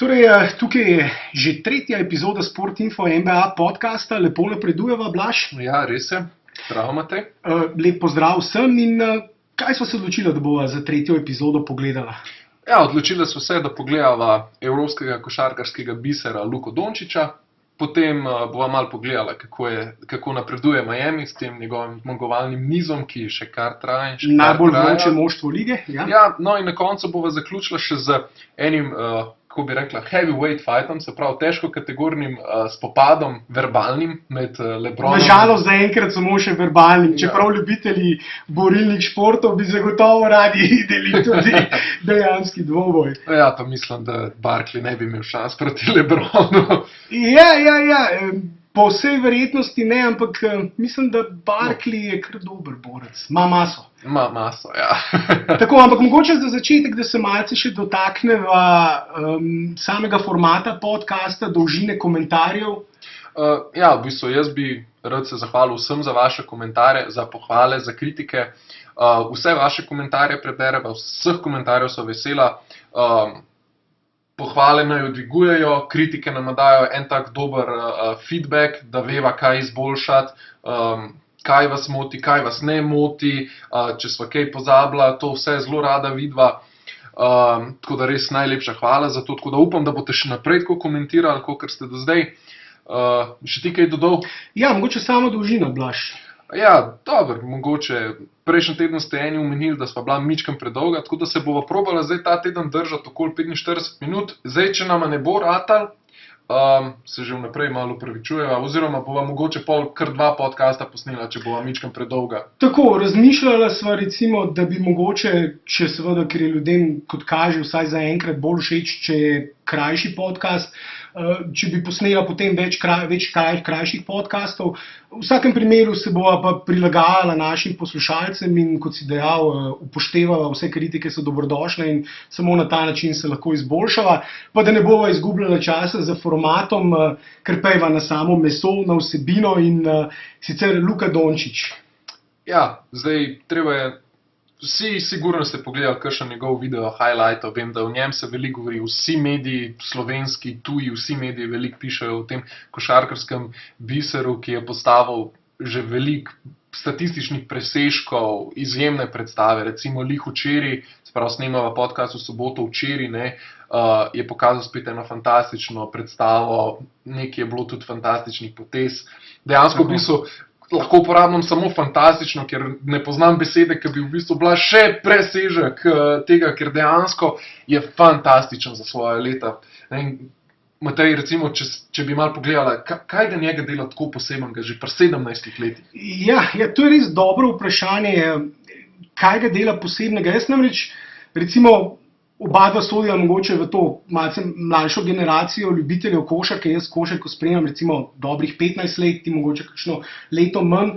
Torej, tukaj je že tretja epizoda Sportinfo NBA podcasta, lepo napredujeva, Blaž. Ja, res je. Zdravo, Matej. Lep pozdrav vsem in kaj smo se odločili, da bova za tretjo epizodo pogledala? Ja, odločili smo se, da pogledava evropskega košarkarskega bisera Luko Dončića, potem bova malo pogledala, kako napreduje Miami s tem njegovim zmagovalnim nizom, ki še kar traja. Najbolj vroče moštvo lige. Ja, no in na koncu bova zaključila še z enim, kako bi rekla, heavyweight fightom, se pravi težko kategornim spopadom, verbalnim med Lebronom. Nažalost, zaenkrat samo še verbalnim, čeprav ljubitelji borilnih športov bi zagotovo radi videli tudi dejanski dvoboj. Ja, pa mislim, da Barkley ne bi imel šans proti Lebronu. Ja, po vsej verjetnosti ne, ampak mislim, da Barkley je kar dober borec, ima maso. Ima maso, ja. Tako, ampak mogoče za začetek, da se malce še dotakneva samega formata podcasta, dolžine komentarjev. Ja, v bistvu jaz bi rad se zahvalil vsem za vaše komentarje, za pohvale, za kritike. Vse vaše komentarje prebereva, vseh komentarjev so vesela. Pohvale naj dvigujejo, kritike nam dajo en tak dober feedback, da veva, kaj izboljšati, kaj vas moti, kaj vas ne moti, če sva kaj pozabila, to vse zelo rada vidva. Tako da res najlepša hvala za to, tako da upam, da boste še naprej tako komentirali, kakor ste do zdaj. Še ti kaj dodal? Ja, mogoče samo dolžina, Blaž. Ja, dobro, mogoče prejšnji teden ste eni omenili, da sva bila mičkam predolga, tako da se bova probala zdaj ta teden držati okoli 45 minut. Zdaj, če nama ne bo ratal, se že vnaprej malo opravičujeva, oziroma bova mogoče kar 2 podcasta posnela, če bova mičkam predolga. Tako, razmišljala sva recimo, da bi mogoče, če seveda, ker je ljudem, kot kaže, vsaj za enkrat bolj všeč, če je krajši podcast, če bi posnela potem več krajših podcastov. V vsakem primeru se bova pa prilagajala našim poslušalcem in, kot si dejal, upoštevala vse kritike so dobrodošle in samo na ta način se lahko izboljšava, pa da ne bova izgubljala časa za formatom, ker pejva na samo meso, na vsebino in sicer Luka Dončić. Ja, zdaj treba je, vsi sigurno ste pogledali kakšen njegov video highlightov, vem, da o njem se veliko govori, vsi mediji, slovenski, tuji, vsi mediji veliko pišejo o tem košarkarskem biseru, ki je postavil že veliko statističnih presežkov, izjemne predstave, recimo lih včeraj, se pravi snemava podcast v soboto včeraj, je pokazal spet eno fantastično predstavo, nekaj je bilo tudi fantastičnih potez, dejansko v bistvu lahko uporabljam samo fantastično, ker ne poznam besede, ki bi v bistvu bila še presežek tega, ker dejansko je fantastičen za svoje leta. Matej, recimo, če bi malo pogledala, kaj ga njega dela tako posebnega že pri 17 letih? Ja, to je res dobro vprašanje, kaj ga dela posebnega. Jaz namreč, recimo, oba dva sodila mogoče v to malce mlajšo generacijo ljubiteljev košarke, jaz košarko spremljam recimo dobrih 15 let, ti mogoče kakšno leto manj.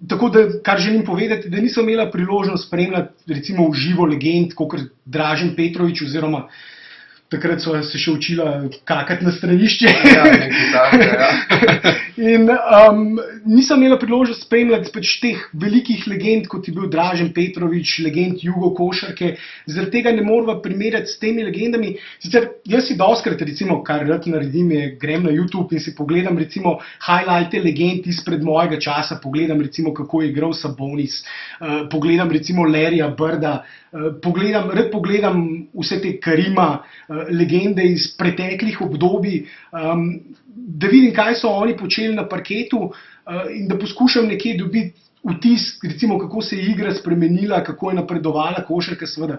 Tako da, kar želim povedati, da nisem imela priložnost spremljati recimo v živo legend, kakor Dražen Petrović, oziroma takrat so se še učila kakati na stranišče. Ja, nekaj takega, ja. In nisem imela priložnost spremljati pač teh velikih legend, kot je bil Dražen Petrović, legend jugo košarke. Zaradi tega ne morava primerjati s temi legendami. Sicer jaz si dostikrat, recimo, kar rad naredim, je grem na YouTube in si pogledam recimo highlighte legend izpred mojega časa, pogledam recimo, kako je igral Sabonis, pogledam recimo Larryja Birda, rad pogledam vse te Karima, legende iz preteklih obdobij, da vidim, kaj so oni počeli na parketu in da poskušam nekje dobiti vtis, recimo, kako se je igra spremenila, kako je napredovala košarka, seveda,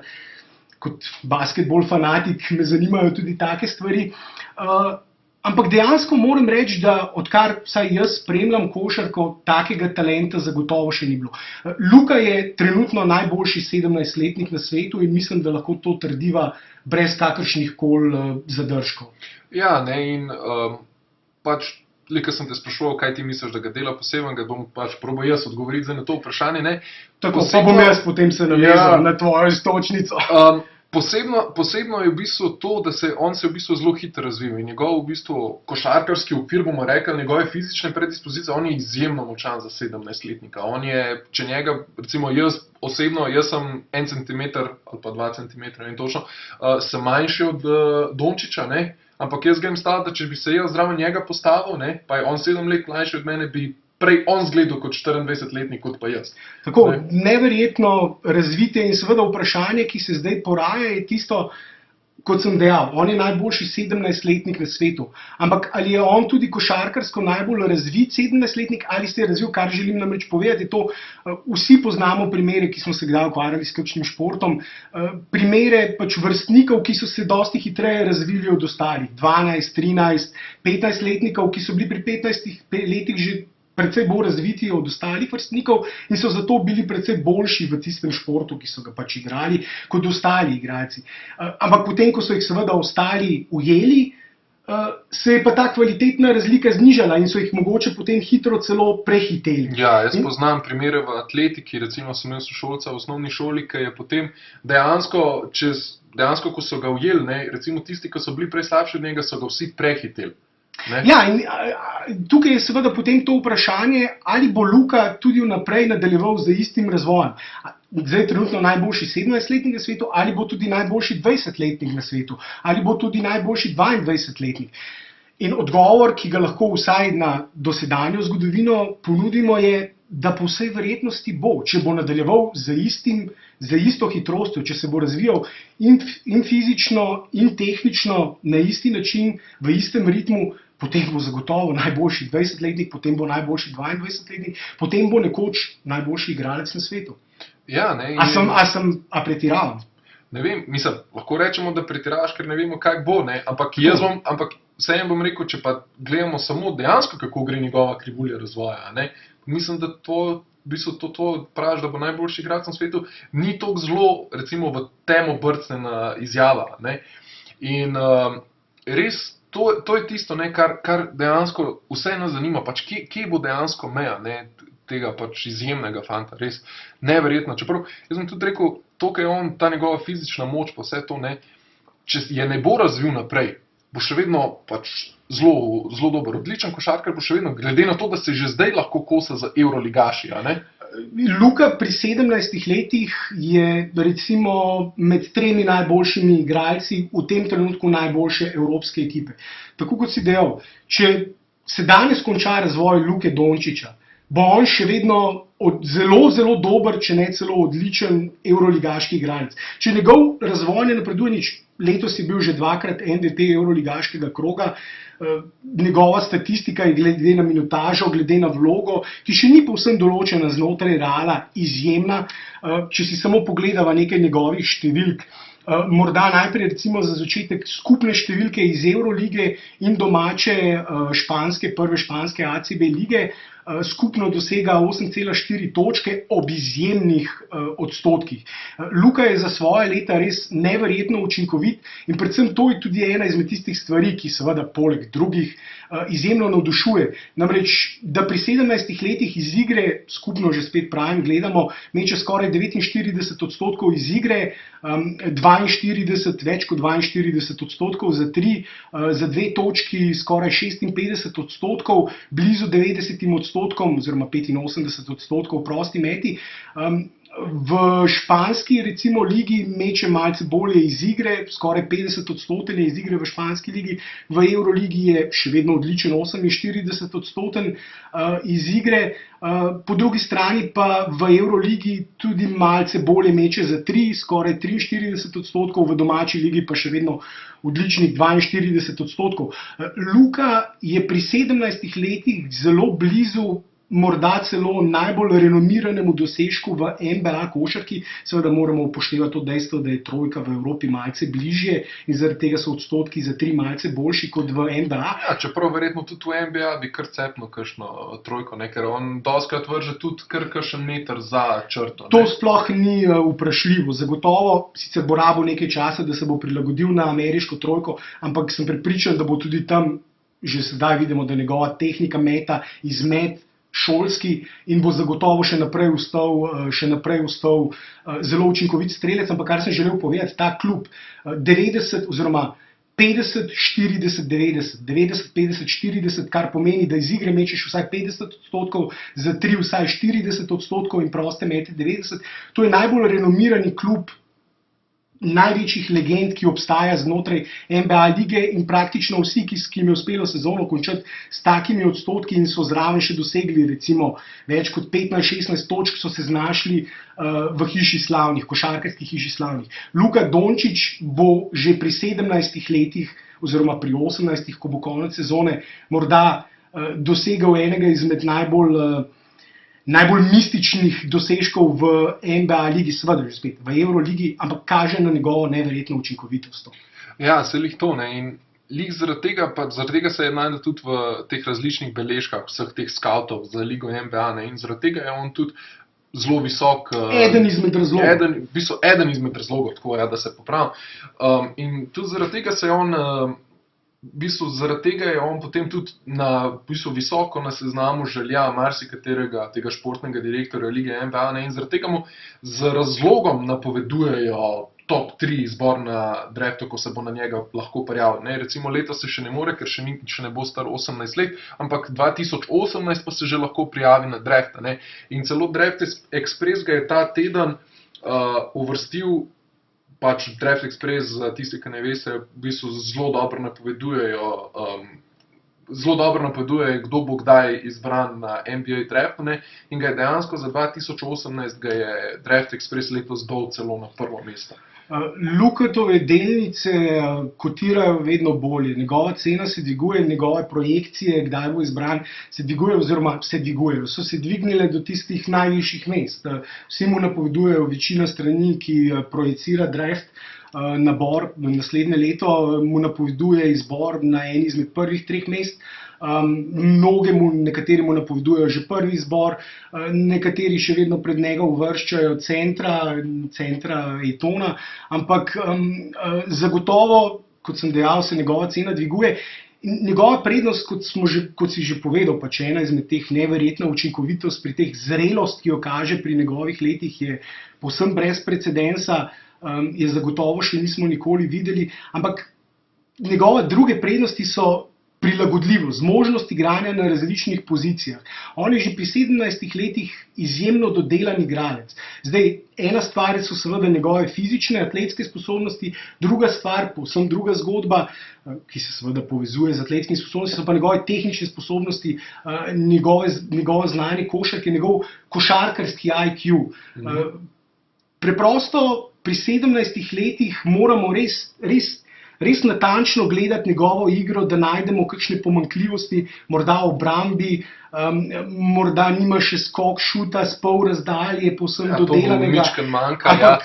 kot basketball fanatik me zanimajo tudi take stvari. Ampak dejansko moram reči, da odkar vsaj jaz spremljam košarko, takega talenta zagotovo še ni bilo. Luka je trenutno najboljši 17-letnik na svetu in mislim, da lahko to trdiva brez kakršnih koli zadržkov. Ja, in pač, ko sem te sprašoval, kaj ti misliš, da ga dela posebnega, bom pač probal jaz odgovoriti na to vprašanje. Tako, pa bom jaz potem se navezal na tvojo iztočnico. Posebno je v bistvu to, da on se v bistvu zelo hitro razvil in njegov v bistvu košarkarski okvir, bomo rekli, njegove fizične predispozicije, on je izjemno močan za 17-letnika. On je, če njega, recimo jaz osebno, jaz sem 1 centimeter ali pa 2 centimetra in točno, sem manjši od Dončića, ne, ampak jaz grem staviti, da če bi se jaz zraven njega postavil, ne, pa je on 7 let mlajši od mene, bi prej on zgledal kot 24-letnik, kot pa jaz. Tako, neverjetno razvite in seveda vprašanje, ki se zdaj poraja, je tisto, kot sem dejal, on je najboljši 17-letnik na svetu. Ampak ali je on tudi košarkarsko najbolj razvit 17-letnik, ali se je razvil, kar želim namreč povedati, to vsi poznamo primere, ki smo se kdaj ukvarjali s kakšnim športom, primere pač vrstnikov, ki so se dosti hitreje razvili od ostalih, 12, 13, 15-letnikov, ki so bili pri 15 letih že precej bolj razviti od ostalih vrstnikov in so zato bili precej boljši v tistem športu, ki so ga pač igrali, kot ostali igralci. Ampak potem, ko so jih seveda ostali ujeli, se je pa ta kvalitetna razlika znižala in so jih mogoče potem hitro celo prehiteli. Ja, jaz poznam primere v atletiki, recimo sem imel sošolca v osnovni šoli, ki je potem dejansko, ko so ga ujeli, ne, recimo tisti, ki so bili prej slabši od njega, so ga vsi prehiteli. Ne? Ja, in tukaj je seveda potem to vprašanje, ali bo Luka tudi vnaprej nadaljeval z istim razvojem. Zdaj je trenutno najboljši 17-letnik na svetu, ali bo tudi najboljši 20-letnik na svetu, ali bo tudi najboljši 22-letnik. In odgovor, ki ga lahko vsaj na dosedanjo zgodovino ponudimo, je, da po vsej verjetnosti bo, če bo nadaljeval z isto hitrostjo, če se bo razvijal in fizično, in tehnično na isti način, v istem ritmu, potem bo zagotovo najboljši 20-letnik, potem bo najboljši 22-letnik, potem bo nekoč najboljši igralec na svetu. Ja, ne, A pretiravam? Ne vem, mislim, lahko rečemo, da pretiravaš, ker ne vemo, kaj bo, ne, ampak vseeno bom rekel, če pa gledamo samo dejansko, kako gre njegova krivulja razvoja, ne, mislim, da to, v bistvu to praviš, da bo najboljši igralec na svetu, ni toliko zelo, recimo, v temo brcnjena izjava, ne, in res, to je tisto, ne, kar dejansko vse nas zanima, pač kje bo dejansko meja, ne, tega pač izjemnega fanta, res neverjetno. Čeprav, jaz sem tudi rekel, to, kaj je on, ta njegova fizična moč, pa vse to, ne, če je ne bo razvil naprej, bo še vedno pač zelo dober, odličen košarkar, bo še vedno, glede na to, da se že zdaj lahko kosa z evroligaši, a ne? Luka pri 17 letih je recimo med 3 najboljšimi igralci v tem trenutku najboljše evropske ekipe. Tako kot si dejal, če se danes konča razvoj Luke Dončića, bo on še vedno zelo dober, če ne celo odličen evroligaški igralec. Če njegov razvoj ne napreduje nič, letos je bil že 2-krat MVP evroligaškega kroga, njegova statistika je glede na minutažo, glede na vlogo, ki še ni povsem določena znotraj Reala, izjemna. Če si samo pogledava nekaj njegovih številk, morda najprej recimo za začetek skupne številke iz Evrolige in domače prve španske ACB lige, skupno dosega 8,4 točke ob izjemnih odstotkih. Luka je za svoje leta res neverjetno učinkovit in predvsem to je tudi ena izmed tistih stvari, ki seveda poleg drugih izjemno navdušuje. Namreč, da pri 17 letih iz igre, skupno že spet pravim, gledamo, meče skoraj 49% iz igre, več kot 42% za 3, za 2 točki skoraj 56%, blizu 90% oziroma 85% prosti meti. V španski recimo ligi meče malce bolje iz igre, skoraj 50% je iz igre v španski ligi, v Evroligi je še vedno odličen 48% iz igre, po drugi strani pa v Evroligi tudi malce bolje meče za 3, skoraj 43%, v domači ligi pa še vedno odličnih 42%. Luka je pri 17 letih zelo blizu morda celo najbolj renomiranemu dosežku v NBA košarki. Seveda moramo upoštevati to dejstvo, da je trojka v Evropi malce bližje in zaradi tega so odstotki za 3 malce boljši kot v NBA. Ja, čeprav verjetno tudi v NBA bi kar cepno kakšno trojko, ne, ker on dostikrat vrže tudi kar kakšen meter za črto. Ne. To sploh ni vprašljivo. Zagotovo sicer bo rabil nekaj časa, da se bo prilagodil na ameriško trojko, ampak sem prepričan, da bo tudi tam, že sedaj vidimo, da njegova tehnika meta, izmet šolski in bo zagotovo še naprej ostal zelo učinkovit strelec, ampak kar sem želel povedati, ta klub 90 oziroma 50, 40, 90, 90, 50, 40, kar pomeni, da iz igre mečeš vsaj 50%, za 3 vsaj 40% in proste mete 90. To je najbolj renomirani klub največjih legend, ki obstaja znotraj NBA lige in praktično vsi, ki jim je uspelo sezono končati s takimi odstotki in so zraven še dosegli recimo več kot 15-16 točk, so se znašli v hiši slavnih, košarkarski hiši slavnih. Luka Dončić bo že pri 17 letih oziroma pri 18, ko bo konec sezone, morda dosegel enega izmed najbolj mističnih dosežkov v NBA ligi, seveda že spet v Euroligi, ampak kaže na njegovo neverjetno učinkovitost. Ja, se lih to, ne, in lig zaradi tega se je najde tudi v teh različnih beležkah vseh teh skautov za ligo NBA, ne, in zaradi tega je on tudi zelo visok. Eden izmed razlogov, tako ja, da se popravim. In tudi zaradi tega se je on zaradi tega je on potem tudi visoko na seznamu želja marsikaterega tega športnega direktorja lige NBA, ne, in zaradi tega mu z razlogom napovedujejo top 3 izbor na draftu, ko se bo na njega lahko prijavil. Ne, recimo letos se še ne more, ker še ne bo star 18 let, ampak 2018 pa se že lahko prijavi na draft. Ne. In celo Draft Express ga je ta teden uvrstil. Pač Draft Express, za tisti, ki ne veste, v bistvu zelo dobro napoveduje, kdo bo kdaj izbran na NBA draftu, ne, in ga je dejansko za 2018 ga je Draft Express letos dal celo na prvo mesto. Lukatove delnice kotirajo vedno bolje, njegova cena se dviguje, njegove projekcije, kdaj bo izbran, se dvigujejo oziroma se dvigujejo. So se dvignile do tistih najvišjih mest. Vsi mu napovedujejo, večina strani, ki projicira draft nabor naslednje leto, mu napoveduje izbor na eni izmed prvih 3 mest. Nekateri mu napovedujejo že prvi izbor, nekateri še vedno pred njega uvrščajo centra Aytona, ampak zagotovo, kot sem dejal, se njegova cena dviguje. Njegova prednost, kot si že povedal, pač ena izmed teh neverjetna učinkovitost pri teh zrelost, ki jo kaže pri njegovih letih, je povsem brez precedensa, je zagotovo še nismo nikoli videli, ampak njegove druge prednosti so prilagodljivo, zmožnost igranja na različnih pozicijah. On je že pri 17 letih izjemno dodelan igralec. Zdaj, ena stvar so seveda njegove fizične, atletske sposobnosti, druga stvar, povsem druga zgodba, ki se seveda povezuje z atletskimi sposobnostmi, so pa njegove tehnične sposobnosti, njegovo znanje košarke, njegov košarkarski IQ. Preprosto pri 17 letih moramo res natančno gledati njegovo igro, da najdemo kakšne pomanjkljivosti, morda v obrambi, morda nima še skok šuta s pol razdalje, povsem dodelanega. To bo mičken manjka,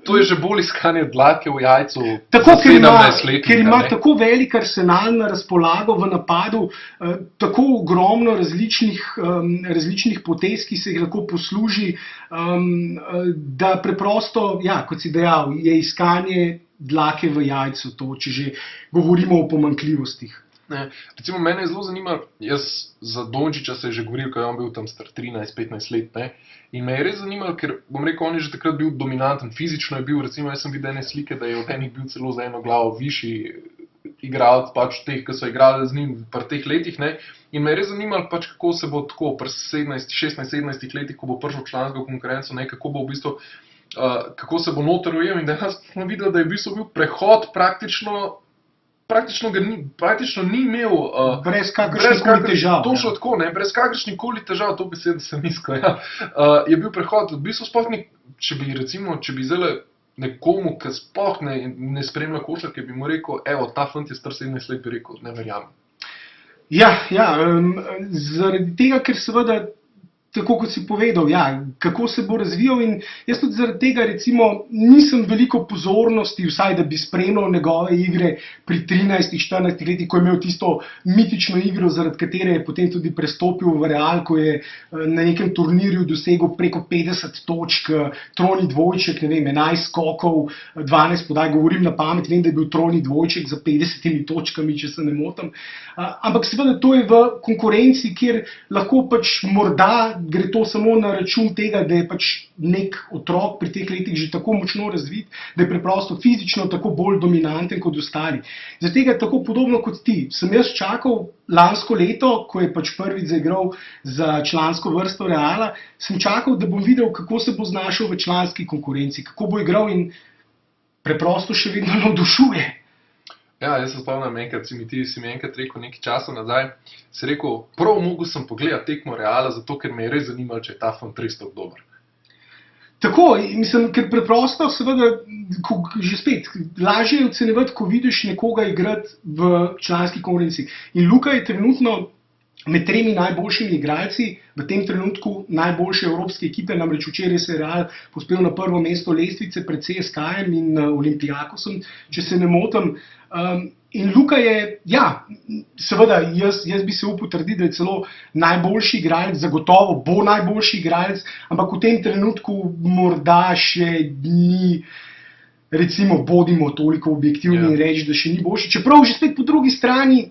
to je že bolj iskanje dlake v jajcu za 17-letnika. Ker ima tako velik arsenal na razpolago v napadu, tako ogromno različnih potez, ki se jih lahko posluži, da preprosto, ja, kot si dejal, je iskanje dlake v jajcu, to, če že govorimo o pomanjkljivostih. Recimo, mene je zelo zanimalo, jaz za Dončića se je že govoril, ko je on bil tam star 13-15 let, ne? In me je res zanimalo, ker bom rekel, on je že takrat bil dominanten, fizično je bil, recimo, jaz sem videl ene slike, da je od enih bil celo za eno glavo višji igralec, pač teh, ki so igrali z njim pri teh letih, ne? In me je res zanimalo, pač kako se bo tako pri 16-17 letih, ko bo prišel v člansko konkurenco, ne? Kako bo v bistvu kako se bo noter ujel, in dejansko smo videli, da je v bistvu bil prehod praktično ni imel brez kakršnih težav. Točno tako, ne, brez kakršnih koli težav, to besedo sem iskal, ja. Je bil prehod, v bistvu sploh ni, če bi zdaj nekomu, ki sploh ne spremlja košarke, bi mu rekel, evo, ta fant je star 17 let, bi rekel, ne verjamem. Ja, zaradi tega, ker seveda tako kot si povedal, ja, kako se bo razvijal in jaz tudi zaradi tega recimo nisem veliko pozornosti, vsaj da bi spremljal njegove igre pri 13-14 letih, ko je imel tisto mitično igro, zaradi katere je potem tudi prestopil v Real, ko je na nekem turnirju dosegel preko 50 točk, trojni dvojček, ne vem, 11 skokov, 12 podaj, govorim na pamet, vem, da je bil trojni dvojček za 50 točkami, če se ne motim. Ampak seveda to je v konkurenci, kjer lahko pač morda gre to samo na račun tega, da je pač nek otrok pri teh letih že tako močno razvit, da je preprosto fizično tako bolj dominanten kot ostali. Zaradi tega tako podobno kot ti. Sem jaz čakal lansko leto, ko je pač prvič zaigral za člansko vrsto Reala, sem čakal, da bom videl, kako se bo znašel v članski konkurenci, kako bo igral in preprosto še vedno navdušuje. Ja, jaz se spomnim, enkrat si mi enkrat rekel nekaj časa nazaj, si rekel, prav mogel sem pogledati tekmo Reala, zato ker me je res zanimalo, če je ta fant res tako dober. Tako, mislim, ker preprosto seveda, že spet, lažje je ocenjevati, ko vidiš nekoga igrati v članski konkurenci. In Luka je trenutno med 3 najboljšimi igralci, v tem trenutku najboljše evropske ekipe, namreč včeraj se je Real povzpel na prvo mesto lestvice pred CSKA-jem in Olympiakosom, če se ne motim. In Luka je, ja, seveda, jaz bi se upal trditi, da je celo najboljši igralec, zagotovo bo najboljši igralec, ampak v tem trenutku morda še ni, recimo, bodimo toliko objektivni in reči, da še ni boljši. Čeprav že spet po drugi strani,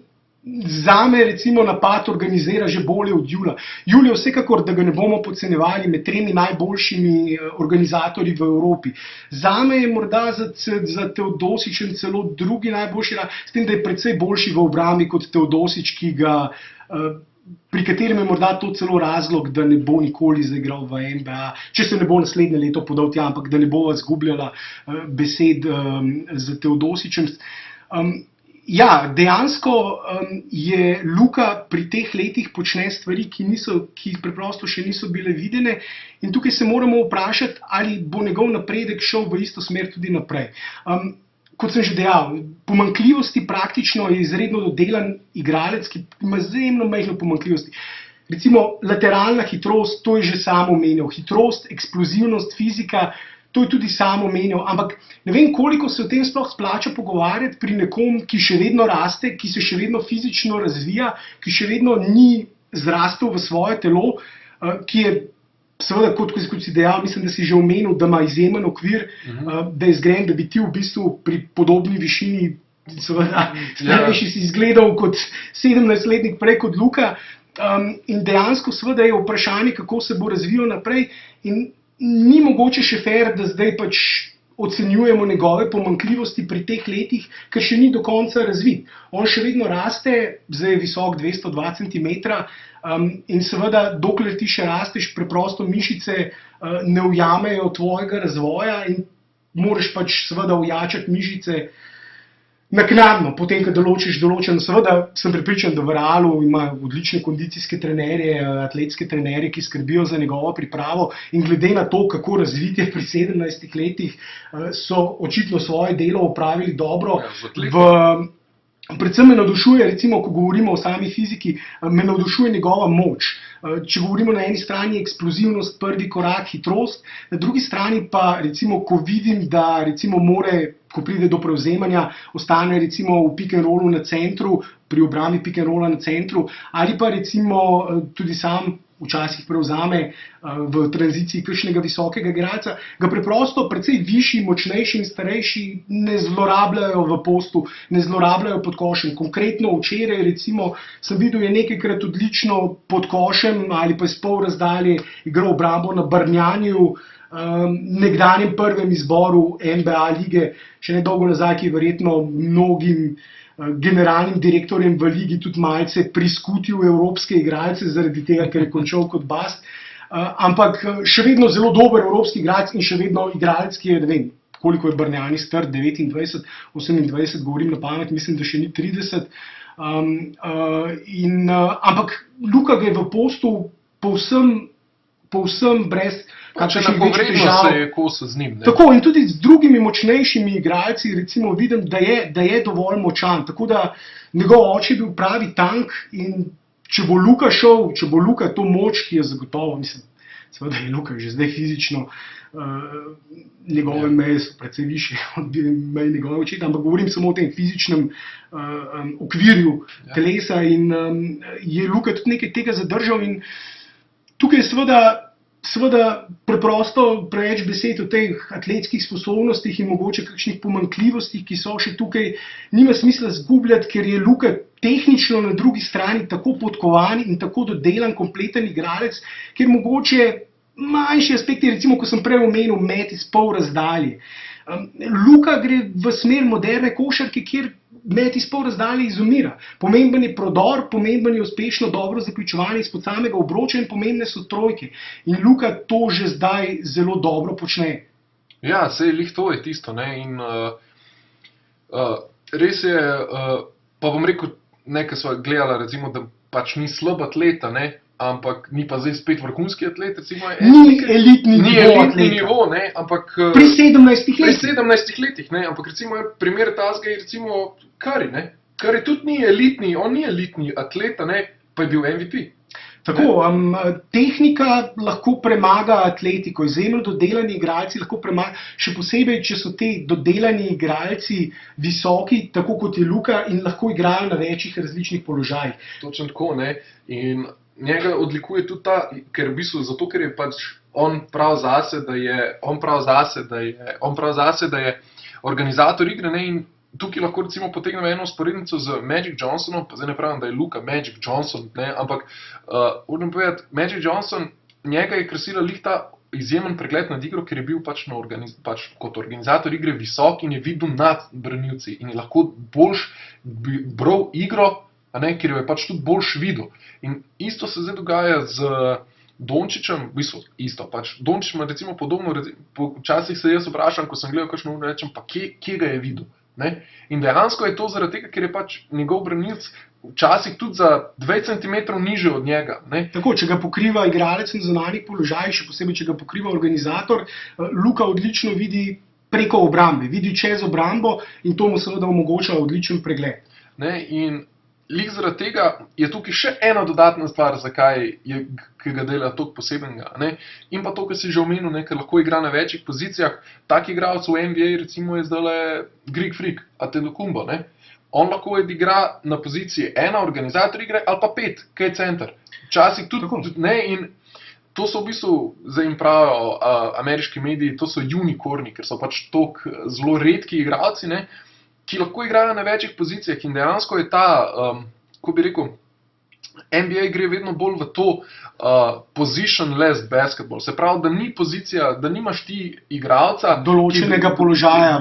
zame recimo napad organizira že bolje od Julija. Julij vsekakor, da ga ne bomo podcenjevali, med 3 najboljšimi organizatorji v Evropi. Zame je morda za Teodosičem celo drugi najboljši, s tem, da je precej boljši v obrambi kot Teodosič, pri katerem je morda to celo razlog, da ne bo nikoli zaigral v NBA, če se ne bo naslednje leto podal tja, ampak da ne bova zgubljala besed za Teodosičem. Ja, dejansko je Luka pri teh letih počne stvari, ki preprosto še niso bile videne, in tukaj se moramo vprašati, ali bo njegov napredek šel v isto smer tudi naprej. Kot sem že dejal, pomanjkljivosti praktično je izredno dodelan igralec, ki ima izjemno majhne pomanjkljivosti. Recimo lateralna hitrost, to je že sam omenjal, hitrost, eksplozivnost, fizika, to je tudi sam omenjal, ampak ne vem, koliko se o tem sploh splača pogovarjati pri nekom, ki še vedno raste, ki se še vedno fizično razvija, ki še vedno ni zrastel v svoje telo, ki je seveda, kot si dejal, mislim, da si že omenil, da ima izjemen okvir, da je zgrajen, da bi ti v bistvu pri podobni višini, seveda, starejši si izgledal kot 17-letnik prej kot Luka, in dejansko seveda je vprašanje, kako se bo razvijal naprej, in ni mogoče še fair, da zdaj pač ocenjujemo njegove pomanjkljivosti pri teh letih, ker še ni do konca razvit. On še vedno raste, zdaj je visok 202 cm, in seveda, dokler ti še rasteš, preprosto mišice ne ujamejo tvojega razvoja in moraš pač seveda ujačati mišice naknadno, potem, ko določiš določeno. Seveda sem prepričan, da v Realu ima odlične kondicijske trenerje, atletske trenerje, ki skrbijo za njegovo pripravo, in glede na to, kako razvit je pri 17 letih, so očitno svoje delo opravili dobro. Predvsem me navdušuje, recimo, ko govorimo o sami fiziki, me navdušuje njegova moč. Če govorimo na eni strani eksplozivnost, prvi korak, hitrost, na drugi strani pa, recimo, ko vidim, da recimo ko pride do prevzemanja, ostane recimo v pick and rollu na centru, pri obrambi pick and rolla na centru, ali pa recimo tudi sam včasih prevzame v tranziciji kakšnega visokega igralca, ga preprosto precej višji, močnejši in starejši ne zlorabljajo v postu, ne zlorabljajo pod košem. Konkretno včeraj recimo sem videl, je nekajkrat odlično pod košem ali pa iz pol razdalje igral obrambo na Brnjanju, nekdanjem prvem izboru NBA lige, še nedolgo nazaj, ki je verjetno mnogim generalnim direktorjem v ligi tudi malce priskutil evropske igralce, zaradi tega, ker je končal kot bast. Ampak še vedno zelo dober evropski igralec in še vedno igralec, ki je, ne vem, koliko je Brnjani star, 29, 28, govorim na pamet, mislim, da še ni 30. Ampak Luka ga je v postu povsem brez kakšnih večjih težav. Se je kosal z njim. Tako, in tudi z drugimi močnejšimi igralci, recimo, vidim, da je dovolj močan. Tako da njegov oče je bil pravi tank in če bo Luka šel, če bo Luka to moč, ki je zagotovo, mislim, seveda je Luka že zdaj fizično, njegove meje so precej više od meje njegove očeta, ampak govorim samo o tem fizičnem okvirju telesa in je Luka tudi nekaj tega zadržal in tukaj je seveda preprosto preveč besed o teh atletskih sposobnostih in mogoče kakšnih pomanjkljivostih, ki so še tukaj, nima smisla zgubljati, ker je Luka tehnično na drugi strani tako podkovan in tako dodelan, kompleten igralec, ker mogoče manjši aspekti, recimo, ko sem prej omenil met iz pol razdalje. Luka gre v smer moderne košarke, kjer met iz pol razdalje izumira. Pomemben je prodor, pomemben je uspešno dobro zaključovanje izpod samega obroča in pomembne so trojke. In Luka to že zdaj zelo dobro počne. Ja, sej lih to je tisto, ne, in res je, pa bom rekel, nekaj sva gledala, recimo, da pač ni slab atleta, ne, ampak ni pa zdaj spet vrhunski atlet, recimo. Ni elitni nivo, ne, ampak pri 17 pri 17 letih, ne, ampak recimo primer tazga je recimo Curry, ne. Curry tudi ni elitni, on ni elitni atlet, ne, pa je bil MVP. Tako, tehnika lahko premaga atletiko, izjemno dodelani igralci lahko premaga, še posebej, če so te dodelani igralci visoki, tako kot je Luka in lahko igrajo na večjih različnih položajih. Točno tako, ne, in njega odlikuje tudi ta, ker v bistvu zato, ker je pač on prav zase, da je organizator igre, ne, in tukaj lahko recimo potegnemo eno usporednico z Magic Johnsonom, pa zdaj ne pravim, da je Luka Magic Johnson, ne, ampak moram povedati, Magic Johnson, njega je krasila lih ta izjemen pregled nad igro, ker je bil pač kot organizator igre visok in je videl nad branilci in je lahko boljš bral igro, a ne, ker jo je pač tudi boljš videl. In isto se zdaj dogaja z Dončićem, v bistvu isto, pač Dončić ima recimo podobno, včasih se jaz vprašam, ko sem gledal kakšno uro, rečem, pa kje ga je videl, ne? In dejansko je to zaradi tega, ker je pač njegov branilc včasih tudi za 2 cm nižje od njega, ne? Tako, če ga pokriva igralec na zunanjih položajih, še posebej, če ga pokriva organizator, Luka odlično vidi preko obrambe, vidi čez obrambo in to mu seveda omogoča odličen pregled. Ne, in lih zaradi tega je tukaj še ena dodatna stvar, zakaj je, ki ga dela toliko posebenega, ne? In pa to, kar si že omenil, ne, ker lahko igra na večjih pozicijah. Tak igralec v NBA recimo je zdajle Greek Freak, Antetokounmpo, ne? On lahko igra na poziciji 1, organizator igre, ali pa 5, kaj je center. Včasih tudi, ne, in to so v bistvu, zdaj jim pravijo ameriški mediji, to so unicorni, ker so pač toliko zelo redki igralci, ne, ki lahko igrajo na večjih pozicijah in dejansko je ta, ko bi rekel, NBA gre vedno bolj v to position-less basketball. Se pravi, da ni pozicija, da nimaš ti igralca določenega položaja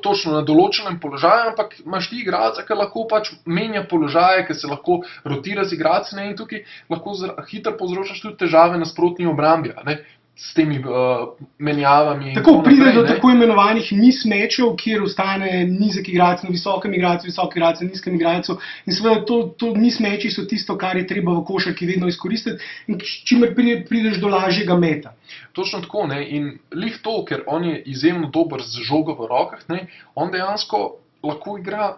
točno na določenem položaju, ampak imaš ti igralca, ki lahko pač menja položaje, ki se lahko rotira z igralci, ne, in tukaj lahko hitro povzročaš tudi težave nasprotni obrambi, ne, s temi menjavami. Tako pride do tako imenovanih mismatchov, kjer ostane nizek igralec na visokem igralcu, visok igralec na nizkem igralcu. In seveda to mismatchi so tisto, kar je treba v košarki vedno izkoristiti in čimer prideš do lažjega meta. Točno tako, ne, in lih to, ker on je izjemno dober z žogo v rokah, ne, on dejansko lahko igra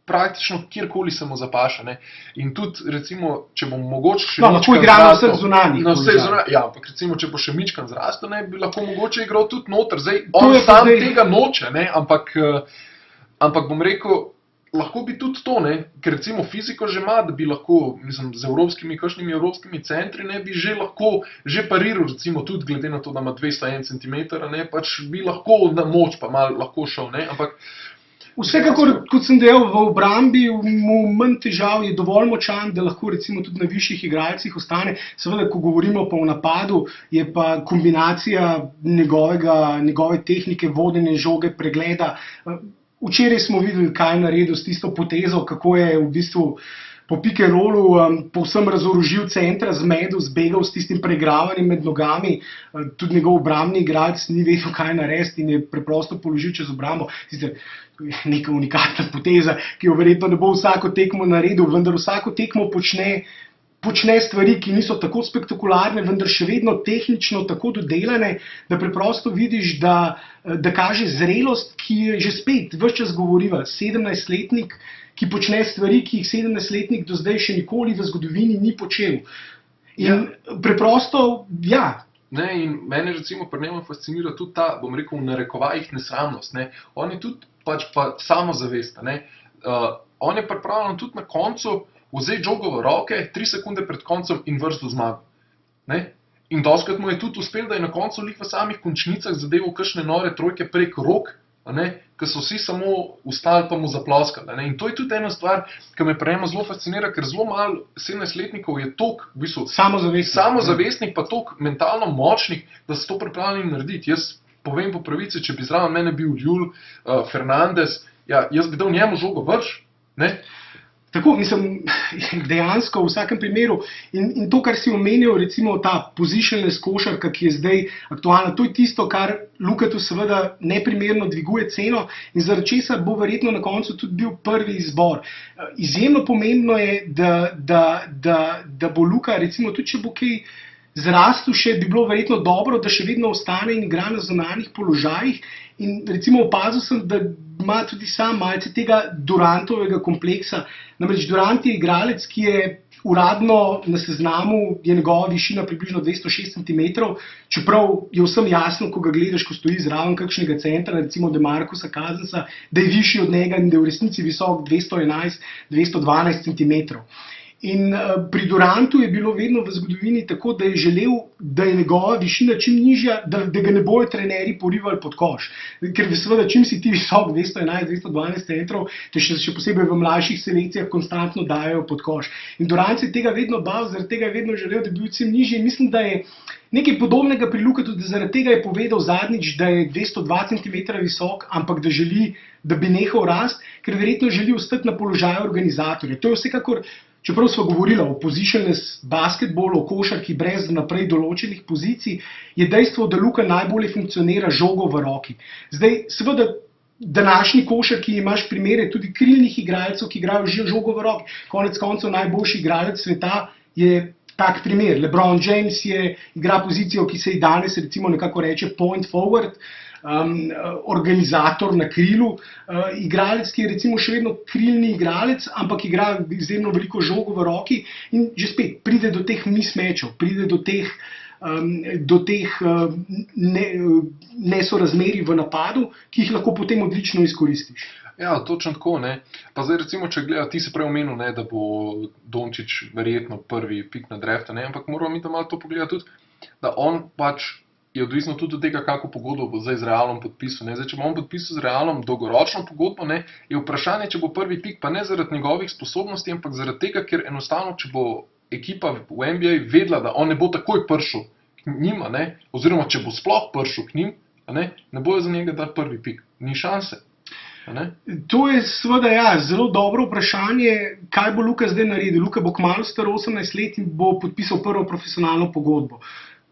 praktično kjerkoli se mu zapaše, ne. In tudi, recimo, če bom mogoče še lahko igra na vseh zunanjih položajih. Ja, ampak recimo, če bo še mičkan zrastel, ne, bi lahko mogoče igral tudi noter. Zdaj, on sam tega noče, ne, ampak bom rekel, lahko bi tudi to, ne, ker recimo fiziko že ima, da bi lahko, mislim, z kakšnimi evropskimi centri, ne, bi že lahko, že pariral, recimo tudi glede na to, da ima 201 cm, ne, pač bi lahko na moč pa malo lahko šel, ne, ampak vsekakor, kot sem dejal, v obrambi mu manj težav, je dovolj močan, da lahko recimo tudi na višjih igralcih ostane. Seveda, ko govorimo pa o napadu, je pa kombinacija njegove tehnike, vodenja žoge, pregleda. Včeraj smo videli, kaj je naredil s tisto potezo, kako je v bistvu po pick and rollu povsem razorožil centra, zmedel, zbegal s tistim preigravanjem med nogami. Tudi njegov obrambni igralec ni vedel, kaj narediti in je preprosto položil čez obrambo. Sicer neka unikatna poteza, ki jo verjetno ne bo vsako tekmo naredil, vendar vsako tekmo počne počne stvari, ki niso tako spektakularne, vendar še vedno tehnično tako dodelane, da preprosto vidiš, da kaže zrelost, ki je že spet, ves čas govoriva, 17-letnik, ki počne stvari, ki jih 17-letnik do zdaj še nikoli v zgodovini ni počel. In preprosto, ja. Ne, in mene recimo pri njemu fascinira tudi ta, bom rekel, v narekovajih nesramnost. Ne. On je tudi pač pa samozavest. On je pripravljen tudi na koncu vzeti žogo v roke 3 sekunde pred koncem in vrsto zmago. Ne. In doskrat mu je tudi uspel, da je na koncu lih v samih končnicah zadeval kakšne nore trojke prek rok, ker so vsi samo ustali pa mu zaploskali. In to je tudi ena stvar, ki me pri njemu zelo fascinira, ker zelo malo 17-letnikov je toliko v bistvu samozavestnih pa toliko mentalno močnih, da so to pripravljeni narediti. Jaz povem po pravici, če bi zraven mene bil Jul Fernandez, ja, jaz bi dal njemu žogo vrš. Ne? Tako, mislim, dejansko v vsakem primeru in to, kar si omenil, recimo ta positionless košarka, ki je zdaj aktualna, to je tisto, kar Lukatu seveda neprimerno dviguje ceno in zaradi česar bo verjetno na koncu tudi bil prvi izbor. Izjemno pomembno je, da bo Luka, recimo tudi če bo kaj zrastel še, bi bilo verjetno dobro, da še vedno ostane in igra na zunanjih položajih. In recimo opazil sem, da ima tudi sam malce tega Durantovega kompleksa. Namreč Durant je igralec, ki je uradno na seznamu, je njegova višina približno 206 cm, čeprav je vsem jasno, ko ga gledaš, ko stoji zraven kakšnega centra, recimo DeMarcusa Cousinsa, da je višji od njega in da je v resnici visok 211-212 cm. In pri Durantu je bilo vedno v zgodovini tako, da je želel, da je njegova višina čim nižja, da ga ne bojo trenerji porivali pod koš. Ker seveda, čim si ti visok 211-212 centrov, te še posebej v mlajših selekcijah konstantno dajo pod koš. In Durant se tega vedno bal, zaradi tega je vedno želel, da bi bil čim nižji. In mislim, da je nekaj podobnega pri Lukatu, da zaradi tega je povedal zadnjič, da je 202 cm visok, ampak da želi, da bi nehal rast, ker verjetno želi ostati na položaju organizatorja. To je vsekakor, čeprav smo govorili o positionless basketbolu, o košarki brez naprej določenih pozicij, je dejstvo, da Luka najbolje funkcionira žogo v roki. Zdaj, seveda, današnji košarki imaš primere tudi krilnih igralcev, ki igrajo že žogo v roki. Konec koncev najboljši igralec sveta je tak primer. LeBron James igra pozicijo, ki se ji danes recimo nekako reče point forward, organizator na krilu, igralec, ki je recimo še vedno krilni igralec, ampak igra izjemno veliko žogo v roki in že spet pride do teh mismatchov, pride do teh nesorazmerij v napadu, ki jih lahko potem odlično izkoristiš. Ja, točno tako, ne. Pa zdaj recimo, če gledaj, ti si prej omenil, ne, da bo Dončić verjetno prvi pik na draftu, ne, ampak moramo mi da malo to pogledati tudi, da on pač je odvisno tudi od tega, kako pogodbo bo zdaj z Realom podpisal. Zdaj, če bo on podpisal z Realom dolgoročno pogodbo, ne, je vprašanje, če bo prvi pik, pa ne zaradi njegovih sposobnosti, ampak zaradi tega, ker enostavno, če bo ekipa v NBA vedela, da on ne bo takoj prišel k njima, ne, oziroma če bo sploh prišel k njim, ne bojo za njega dati prvi pik. Ni šanse. To je seveda zelo dobro vprašanje, kaj bo Luka zdaj naredil. Luka bo kmalu star 18 let in bo podpisal prvo profesionalno pogodbo.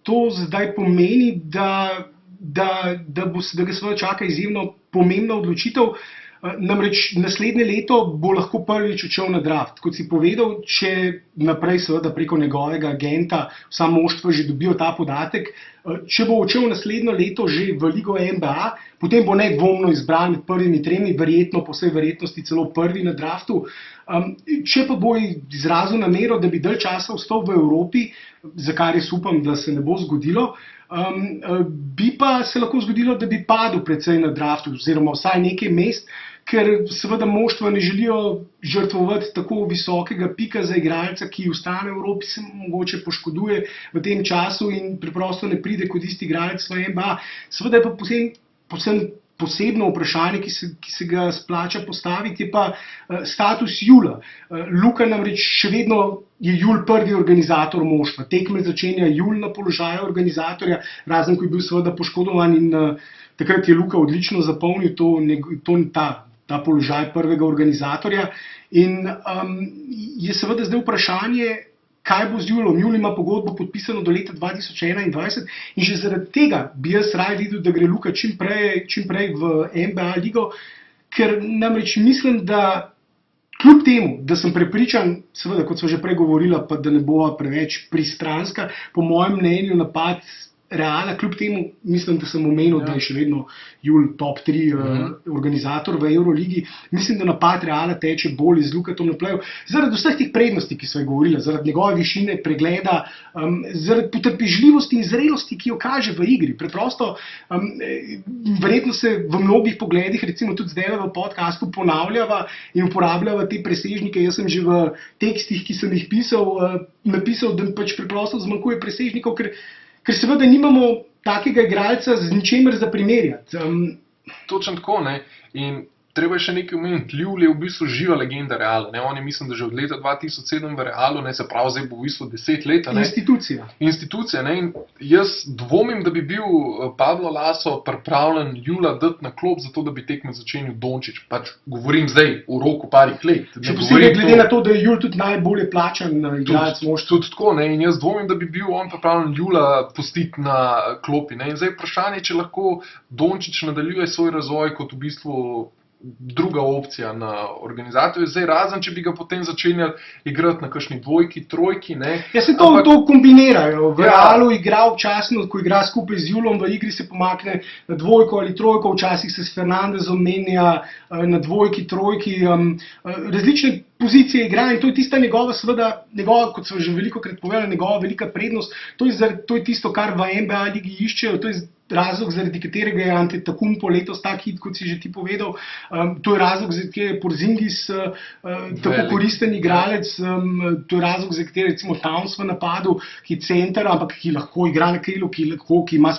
To zdaj pomeni, da ga seveda čaka izjemno pomembna odločitev. Namreč naslednje leto bo lahko prvič odšel na draft. Kot si povedal, če naprej seveda preko njegovega agenta vsa moštva že dobijo ta podatek, če bo odšel naslednjo leto že v ligo NBA, potem bo nedvomno izbran med prvimi 3, verjetno po vsej verjetnosti celo prvi na draftu. Če pa bo izrazil namero, da bi dalj časa ostal v Evropi, za kar jaz upam, da se ne bo zgodilo, bi pa se lahko zgodilo, da bi padel precej na draftu, oziroma vsaj nekaj mest, ker seveda moštva ne želijo žrtvovati tako visokega pika za igralca, ki ostane v Evropi, se mogoče poškoduje v tem času in preprosto ne pride kot isti igralec v NBA. Seveda je pa povsem posebno vprašanje, ki se ga splača postaviti, je pa status Jula. Luka namreč še vedno je Jul prvi organizator moštva. Tekme začenja Jul na položaju organizatorja, razen ko je bil seveda poškodovan in takrat je Luka odlično zapolnil ta položaj prvega organizatorja. In je seveda zdaj vprašanje, kaj bo z Julom. Jul ima pogodbo podpisano do leta 2021 in že zaradi tega bi jaz raje videl, da gre Luka čim prej v NBA ligo, ker namreč mislim, da Kljub temu, da sem prepričan, seveda, kot smo že prej govorila, pa da ne bova preveč pristranska, po mojem mnenju napad Reala, kljub temu, mislim, da sem omenil, da je še vedno Jul top 3 organizator v Euroligi. Mislim, da napad Reala teče bolj z Lukatom na pleju, zaradi vseh teh prednosti, ki so jih govorila, zaradi njegove višine, pregleda, zaradi potrpežljivosti in zrelosti, ki jo kaže v igri. Preprosto, verjetno se v mnogih pogledih, recimo tudi zdaj v podcastu, ponavljava in uporabljava te presežnike. Jaz sem že v tekstih, ki sem jih napisal, da pač preprosto zmanjkuje presežnikov, ker seveda nimamo takega igralca z ničemer za primerjati. Točno tako, ne. In treba je še nekaj omeniti. Ljul je v bistvu živa legenda Reala. Ne. On je, mislim, da že od leta 2007 v Realu, ne, se pravi, zdaj bo v bistvu 10 let. Ne. Institucija. Ne. In jaz dvomim, da bi bil Pablo Laso pripravljen Ljula dati na klop, zato da bi tekme začenil Dončić. Pač govorim zdaj v roku parih let. Še posebej glede na to, da je Jul tudi najbolje plačan igralec moštva. Tudi tako, ne. In jaz dvomim, da bi bil on pripravljen Ljula pustiti na klopi. Ne. In zdaj vprašanje, če lahko Dončić nadaljuje svoj razvoj kot v bistvu druga opcija na organizatorju, zdaj razen, če bi ga potem začenjali igrati na kakšni dvojki, trojki, ne. Ja, se to kombinirajo. V Realu igra včasno, ko igra skupaj z Julom, v igri se pomakne na dvojko ali trojko, včasih se s Fernandezom menja na dvojki, trojki, različne pozicije igra in to je tista njegova, kot so že velikokrat povedali, njegova velika prednost. To je tisto, kar v NBA ligi iščejo, to je razlog, zaradi katerega je Antetokounmpo letos tak hit, kot si že ti povedal. To je razlog, zaradi katerega je Porzingis tako koristen igralec. To je razlog, zaradi katerega recimo Towns v napadu, ki je center, ampak ki lahko igra na krilu, ki ima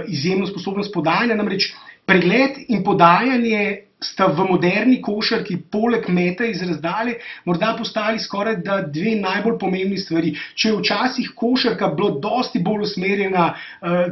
izjemno sposobnost podajanja. Namreč pregled in podajanje sta v moderni košarki poleg meta iz razdalje morda postali skoraj da dve najbolj pomembni stvari. Če je včasih košarka bila dosti bolj usmerjena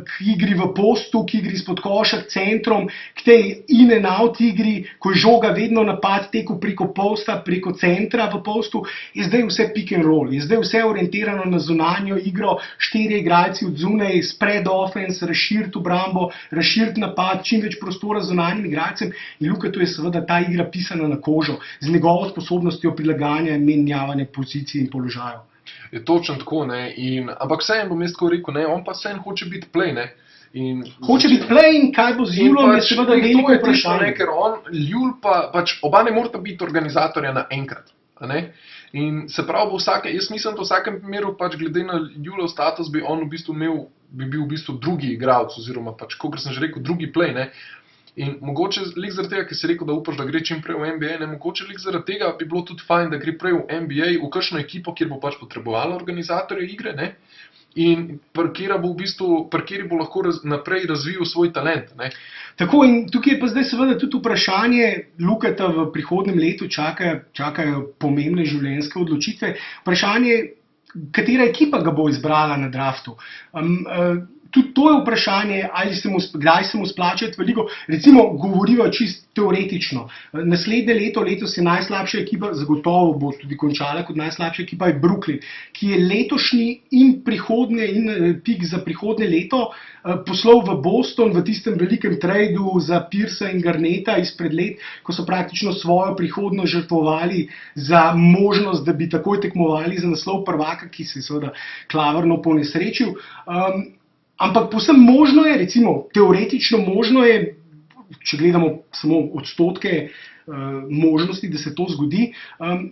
k igri v postu, k igri izpod koša, k centrom, k tej in and out igri, ko je žoga vedno napad tekel preko posta, preko centra v postu, je zdaj vse pick and roll, je zdaj vse orientirano na zunanjo igro, 4 igralci od zunaj, spread offense, razširiti obrambo, razširiti napad, čim več prostora zunanjim igralcem. In Luka, to je seveda ta igra pisana na kožo, z njegovo sposobnostjo prilagajanja in menjavanja pozicij in položajev. Je točno tako, ne, ampak vseeno bom jaz tako rekel, ne, on pa vseeno hoče biti play, ne. Hoče biti play in kaj bo z Julom, je seveda veliko vprašanje. Ker Jul pač oba ne morata biti organizatorja naenkrat, ne. In se pravi, jaz mislim, da v vsakem primeru pač glede na Julov status bi on bil v bistvu drugi igralec oziroma pač, kot sem že rekel, drugi play, ne. In mogoče lik zaradi tega, ker si rekel, da upaš, da gre čim prej v NBA, ne, mogoče lik zaradi tega bi bilo tudi fajn, da gre prej v NBA, v kakšno ekipo, kjer bo pač potrebovala organizatorja igre, ne, in pri kateri bo lahko naprej razvil svoj talent, ne. Tako, in tukaj je pa zdaj seveda tudi vprašanje, Lukata v prihodnjem letu čakajo pomembne življenjske odločitve. Vprašanje, katera ekipa ga bo izbrala na draftu. Tudi to je vprašanje, kdaj se mu splača iti v ligo. Recimo, govoriva čisto teoretično. Naslednje leto, letos je najslabša ekipa, zagotovo bo tudi končala kot najslabša ekipa, je Brooklyn, ki je letošnji in pik za prihodnje leto poslal v Boston v tistem velikem tradu za Piercea in Garneta izpred let, ko so praktično svojo prihodnost žrtvovali za možnost, da bi takoj tekmovali za naslov prvaka, ki se je seveda klavrno ponesrečil. Ampak povsem možno je, recimo teoretično možno je, če gledamo samo odstotke možnosti, da se to zgodi,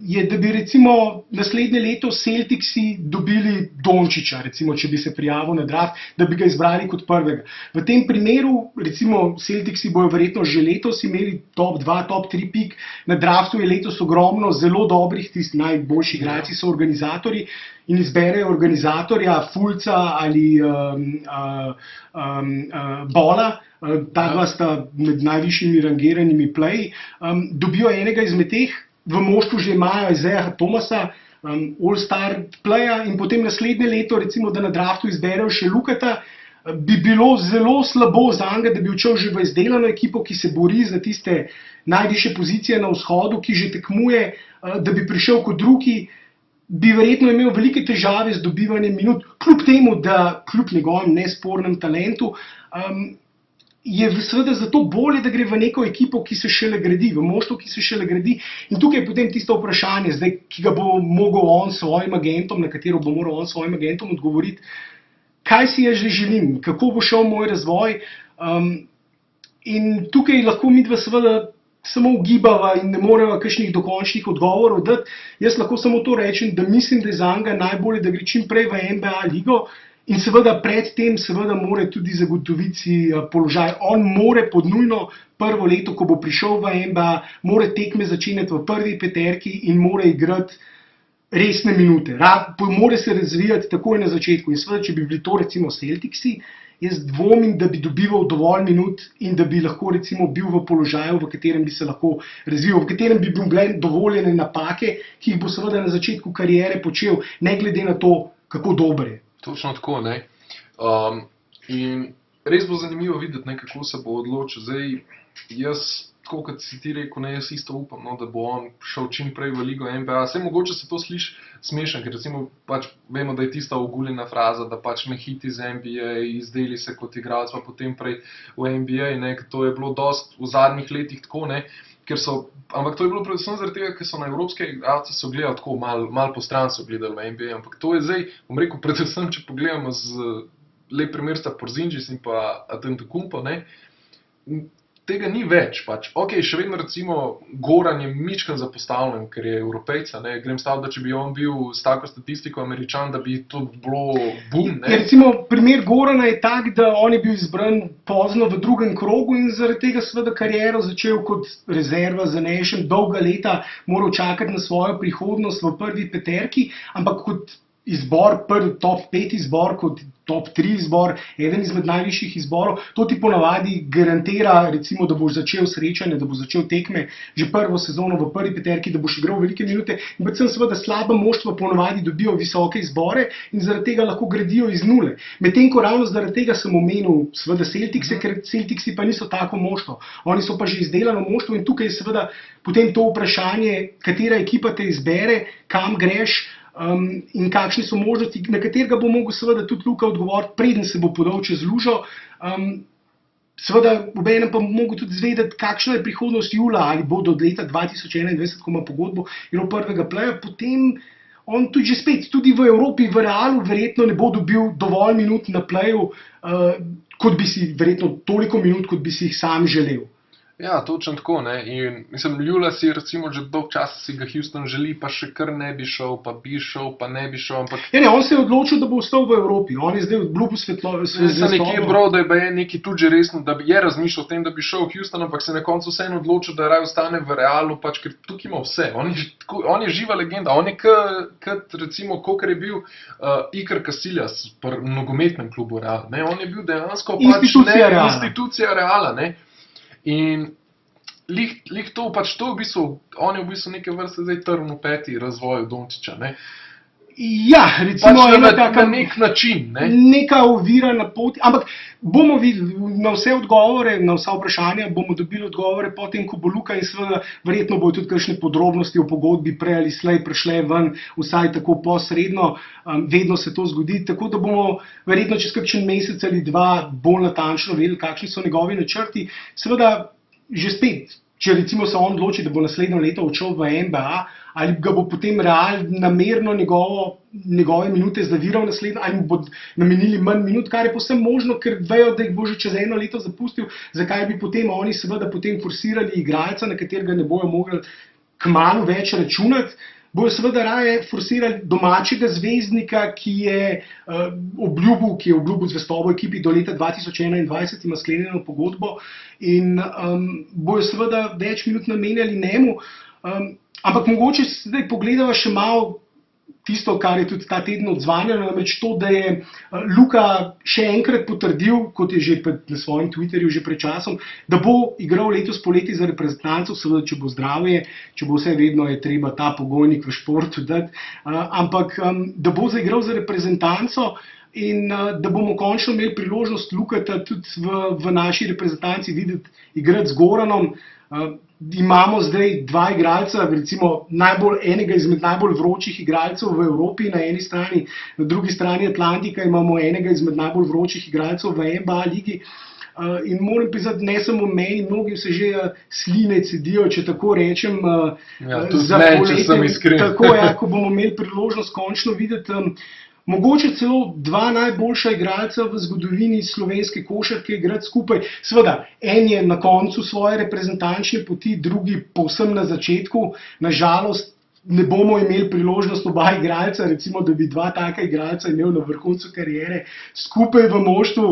je, da bi recimo naslednje leto Celticsi dobili Dončića, recimo, če bi se prijavil na draft, da bi ga izbrali kot prvega. V tem primeru, recimo, Celticsi bojo verjetno že letos imeli top 2, top 3 pik, na draftu je letos ogromno zelo dobrih, tisti najboljši igralci so organizatorji, in izberejo organizatorja, Fulca ali Bola, ta dva sta med najvišjimi rangiranimi playi, dobijo enega izmed teh, v moštvu že imajo Isaiaha Thomasa, all-star playa, in potem naslednje leto, recimo, da na draftu izberejo še Lukata, bi bilo zelo slabo zanj, da bi odšel že v izdelano ekipo, ki se bori za tiste najvišje pozicije na vzhodu, ki že tekmuje, da bi prišel kot drugi, bi verjetno imel velike težave z dobivanjem minut, kljub temu, da kljub njegovem nespornem talentu, je seveda zato bolje, da gre v neko ekipo, ki se šele gradi, v moštvo, ki se šele gradi. In tukaj je potem tisto vprašanje, zdaj, ki ga bo mogel on svojim agentom, na katero bo moral on svojim agentom odgovoriti, kaj si jaz že želim, kako bo šel moj razvoj. In tukaj lahko midva seveda samo ugibava in ne moreva kakšnih dokončnih odgovorov dati. Jaz lahko samo to rečem, da mislim, da je za njega najbolje, da gre čim prej v NBA ligo. In seveda predtem mora tudi zagotoviti si položaj. On more pod nujno prvo leto, ko bo prišel v NBA, mora tekme začenjati v prvi peterki in mora igrati resne minute. Mora se razvijati takoj na začetku. In seveda, če bi bili to recimo Celticsi, jaz dvomim, da bi dobival dovolj minut in da bi lahko recimo bil v položaju, v katerem bi se lahko razvijal, v katerem bi bile dovoljene napake, ki jih bo seveda na začetku kariere počel, ne glede na to, kako dober je. Točno tako, ne. In res bo zanimivo videti, ne, kako se bo odločil. Zdaj, jaz, tako kot si ti rekel, ne, jaz isto upam, no, da bo on šel čim prej v ligo NBA. Saj mogoče se to sliši smešen, ker recimo pač vemo, da je tista oguljena fraza, da pač ne hiti z NBA, izdeli se kot igralec, pa potem prej v NBA, ne, to je bilo dosti v zadnjih letih tako, ne. Ampak to je bilo predvsem zaradi tega, ker so na evropske igralce so gledali tako, malo po stran so gledali v NBA, ampak to je zdaj, bom rekel, predvsem, če pogledamo lep primer sta Porzingis in pa Antetokounmpo, ne, tega ni več, pač. Ok, še vedno recimo Goran je mičken zapostavljen, ker je Evropejca, ne, grem staviti, da če bi on bil s tako statistiko Američan, da bi to bilo boom, ne. Recimo, primer Gorana je tak, da on je bil izbran pozno v drugem krogu in zaradi tega seveda kariero začel kot rezerva za Nešem, dolga leta moral čakati na svojo prihodnost v prvi peterki, ampak kot izbor, top 5 izbor, kot top 3 izbor, eden izmed najvišjih izborov, to ti ponavadi garantira, recimo, da boš začel srečanje, da boš začel tekme že prvo sezono v prvi peterki, da boš igral velike minute. In predvsem seveda slaba moštva ponavadi dobijo visoke izbore in zaradi tega lahko gradijo iz nule. Medtem ko ravno zaradi tega sem omenil seveda Celticse, ker Celticsi pa niso tako moštvo. Oni so pa že izdelano moštvo in tukaj je seveda potem to vprašanje, katera ekipa te izbere, kam greš, in kakšne so možnosti, na katerega bo mogel seveda tudi Luka odgovoriti, preden se bo podal čez lužo. Seveda, obenem pa bo mogel tudi zvedeti, kakšna je prihodnost Jula, ali bo do leta 2021, ko ima pogodbo, igral prvega playa, potem on tudi že spet, tudi v Evropi, v Realu, verjetno ne bo dobil dovolj minut na playu, kot bi si, verjetno toliko minut, kot bi si jih sam želel. Ja, točno tako, ne, in mislim, Ljula si recimo že dolg časa si ga Houston želi, pa še kar ne bi šel, pa bi šel, pa ne bi šel, ampak... Ja, ne, on se je odločil, da bo ostal v Evropi, on je zdaj obljubil svetlove. Sem nekje bral, da je nekaj tudi že resno, da je razmišljal o tem, da bi šel v Houston, ampak se na koncu vseeno odločil, da raje ostane v Realu, pač, ker tukaj ima vse, on je živa legenda, on je kot recimo, kakor je bil Iker Casillas v nogometnem klubu Real, ne, on je bil dejansko pač institucija Reala, ne. In lih to pač to v bistvu, on je v bistvu neke vrste zdaj trn v peti razvoju Dončića, ne. Ja, recimo pač na nek način, ne. Neka ovira na poti, ampak bomo videli na vse odgovore, na vsa vprašanja bomo dobili odgovore potem, ko bo Luka in seveda verjetno bojo tudi kakšne podrobnosti o pogodbi prej ali slej prišle ven, vsaj tako posredno, vedno se to zgodi, tako da bomo verjetno čez kakšen mesec ali dva bolj natančno vedeli, kakšni so njegovi načrti. Seveda, že spet, če recimo se on odloči, da bo naslednjo leto odšel v NBA, ali ga bo potem Real namerno njegove minute zaviral naslednjo, ali mu bo namenili manj minut, kar je povsem možno, ker vejo, da jih bo že čez eno leto zapustil, zakaj bi potem oni seveda potem forsirali igralca, na katerega ne bojo mogli kmalu več računati, bojo seveda raje forsirali domačega zvezdnika, ki je obljubil zvestobo ekipi do leta 2021, ima sklenjeno pogodbo in bojo seveda več minut namenjali njemu. Ampak mogoče zdaj pogledava še malo tisto, kar je tudi ta teden odzvanjalo, namreč to, da je Luka še enkrat potrdil, kot je že na svojem Twitterju že pred časom, da bo igral letos poleti za reprezentanco, seveda, če bo zdravje, če bo vse, vedno je treba ta pogojnik v športu dati, ampak da bo zaigral za reprezentanco in da bomo končno imeli priložnost Lukata tudi v naši reprezentanci videti igrati z Goranom. Imamo zdaj dva igralca, recimo enega izmed najbolj vročih igralcev v Evropi na eni strani, na drugi strani Atlantika imamo enega izmed najbolj vročih igralcev v NBA ligi. in moram priznati, ne samo meni, mnogim se že sline cedijo, če tako rečem, tudi meni, če sem iskren. Tako, ko bomo imeli priložnost končno videti. Mogoče celo dva najboljša igralca v zgodovini slovenske košarke igrati skupaj. Seveda, en je na koncu svoje reprezentančne poti, drugi povsem na začetku. Nažalost, ne bomo imeli priložnost oba igralca, recimo, da bi dva taka igralca imel na vrhuncu kariere skupaj v moštvu.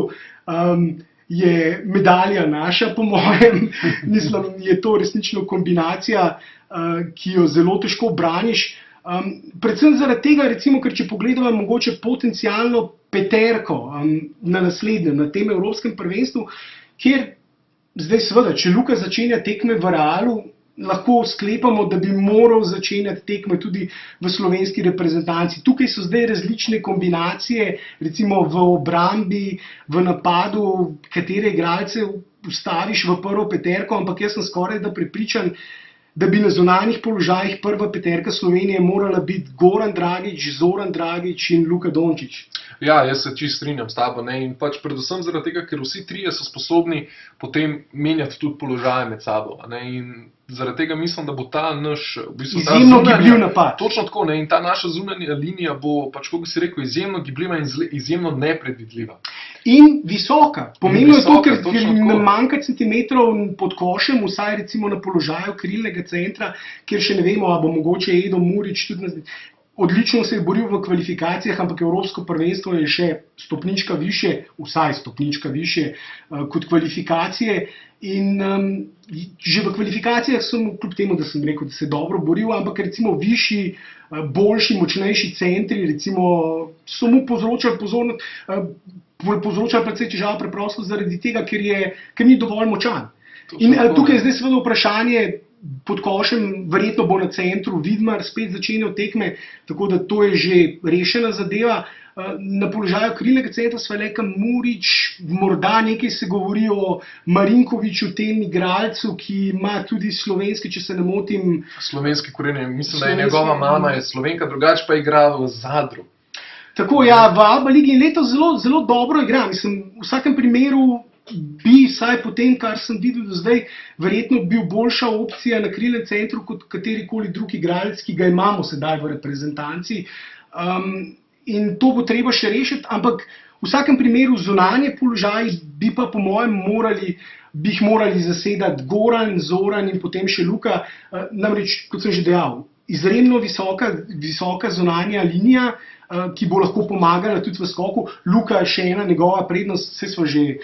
Je medalja naša, po mojem. Mislim, je to resnično kombinacija, ki jo zelo težko braniš. Predvsem zaradi tega, recimo, ker če pogledamo mogoče potencialno peterko na naslednjem, na tem evropskem prvenstvu, kjer zdaj seveda, če Luka začenja tekme v Realu, lahko sklepamo, da bi moral začenjati tekme tudi v slovenski reprezentanci. Tukaj so zdaj različne kombinacije, recimo v obrambi, v napadu, katere igralce ustaviš v prvo peterko, ampak jaz sem skoraj da prepričan, da bi na zunanjih položajih prva peterka Slovenije morala biti Goran Dragić, Zoran Dragić in Luka Dončić. Ja, jaz se čisto strinjam s tabo, ne, in pač predvsem zaradi tega, ker vsi trije so sposobni potem menjati tudi položaje med sabo, ne, in zaradi tega mislim, da bo ta naš izjemno gibljiv napad. Točno tako, ne, in ta naša zunanja linija bo, pač kako bi si rekel, izjemno gibljiva in izjemno nepredvidljiva. In visoka. Pomembno je to, ker nam manjka centimetrov pod košem, vsaj recimo na položaju krilnega centra, kjer še ne vemo, ali bo mogoče Edo Murić tudi odlično se je boril v kvalifikacijah, ampak Evropsko prvenstvo je še stopnička više, vsaj stopnička više kot kvalifikacije. In že v kvalifikacijah sem, kljub temu, da sem rekel, da se je dobro boril, ampak recimo višji, boljši, močnejši centri, recimo so mu povzročali precej težav preprosto zaradi tega, ker ni dovolj močan. In tukaj je zdaj seveda vprašanje, pod košem, verjetno bo na centru Vidmar spet začenjal tekme, tako da to je že rešena zadeva. Na položaju krilnega centra Svaleka Murić, morda nekaj se govori o Marinkoviću, tem igralcu, ki ima tudi slovenski, če se ne motim. Slovenski korenje, mislim, da je njegova mama je Slovenka, drugače pa igra v Zadru. Tako, ja, v Alba ligi in letos zelo dobro igra. Mislim, v vsakem primeru bi, vsaj po tem, kar sem videl do zdaj, verjetno bil boljša opcija na krilnem centru kot katerikoli drug igralec, ki ga imamo sedaj v reprezentanci. In to bo treba še rešiti, ampak v vsakem primeru zunanje položaji bi pa po mojem bi jih morali zasedati Goran, Zoran in potem še Luka. Namreč, kot sem že dejal, izjemno visoka zunanja linija, ki bo lahko pomagala tudi v skoku. Luka je še ena njegova prednost, vse smo že